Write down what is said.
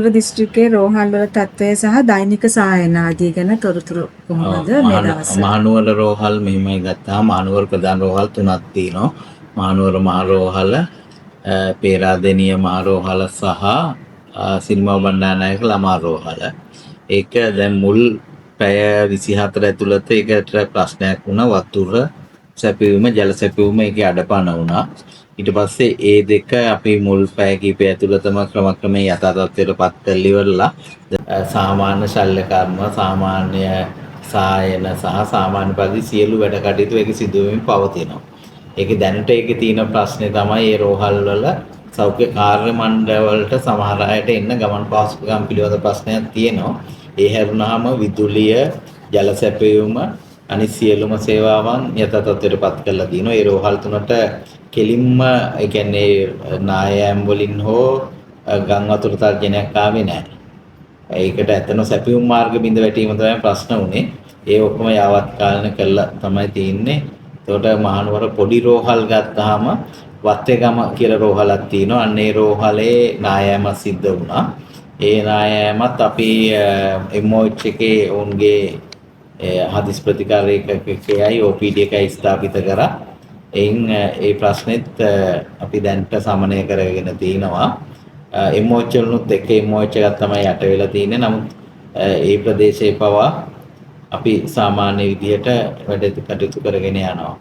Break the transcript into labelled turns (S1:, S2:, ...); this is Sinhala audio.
S1: මහනුවර දිස්ත්‍රික්කයේ රෝහල් වල තත්ත්වය සහ දෛනික සායන ආදී ගැන තොරතුරු කොහොමද මේ දවස්වල?
S2: මහනුවර රෝහල් මෙහිමයි ගත්තාම මහනුවර ප්‍රධාන රෝහල් 3ක් තියෙනවා. මහනුවර මහ රෝහල, පේරාදෙණිය මහ රෝහල සහ සිරිමා බණ්ඩාරනායක ළමා රෝහල. ඒක දැන් මුල් පැය 24 ඇතුළත ඒකට ප්‍රශ්නයක් වුණා. වතුර සැපයීම, ජල සැපයීම ඒකේ අඩපණ වුණා. ඊට පස්සේ ඒ දෙක අපි මුල් පැය කිහිපය ඇතුළතම ක්‍රමක්‍රමයෙන් යථා තත්ත්වයටපත් කරලා ඉවරලා සාමාන්‍ය ශල්‍ය කර්ම, සාමාන්‍ය සායන සහ සාමාන්‍ය පරිදි සියලු වැඩ කටයුතු ඒක සිදු වෙමින් පවතිනවා. ඒකේ දැනට ඒකේ තියෙන ප්‍රශ්නේ තමයි මේ රෝහල් වල සෞඛ්‍ය කාර්ය මණ්ඩල වලට සමහර අයට එන්න ගමන් පහසුකම් පිළිබඳ ප්‍රශ්නයක් තියෙනවා. ඒ හැරුණාම විදුලිය, ජල සැපයීම අනිත් සියලුම සේවාවන් යථා තත්ත්වයටපත් කරලා තියෙනවා. ඒ රෝහල් තුනට කෙලින්ම ඒ කියන්නේ නායම් වලින් හෝ ගම් වතුර තර්ජනයක් ආවේ නැහැ. ඒකට ඇත්තන සැපියුම් මාර්ග බිඳ වැටීම තමයි ප්‍රශ්න උනේ. ඒ ඔක්කොම යාවත් කාලන කළා තමයි තියෙන්නේ. ඒකට මහනුවර පොඩි රෝහල් ගත්තාම වත්තේගම කියලා රෝහලක් තියෙනවා. අන්න ඒ රෝහලේ නායෑම සිද්ධ වුණා. ඒ නායෑමත් අපි MOH එකේ ඔවුන්ගේ හදිස් ප්‍රතිකාර ඒකකයයි OPD එකයි ස්ථාපිත කරා. එයින් ඒ ප්‍රශ්නෙත් අපි දැන්ට සමනය කරගෙන තිනවා. MOH වලුත් එක MOH එකක් තමයි යට වෙලා තියෙන්නේ. නමුත් ඒ ප්‍රදේශයේ පවා අපි සාමාන්‍ය විදියට වැඩ කටයුතු කරගෙන යනවා.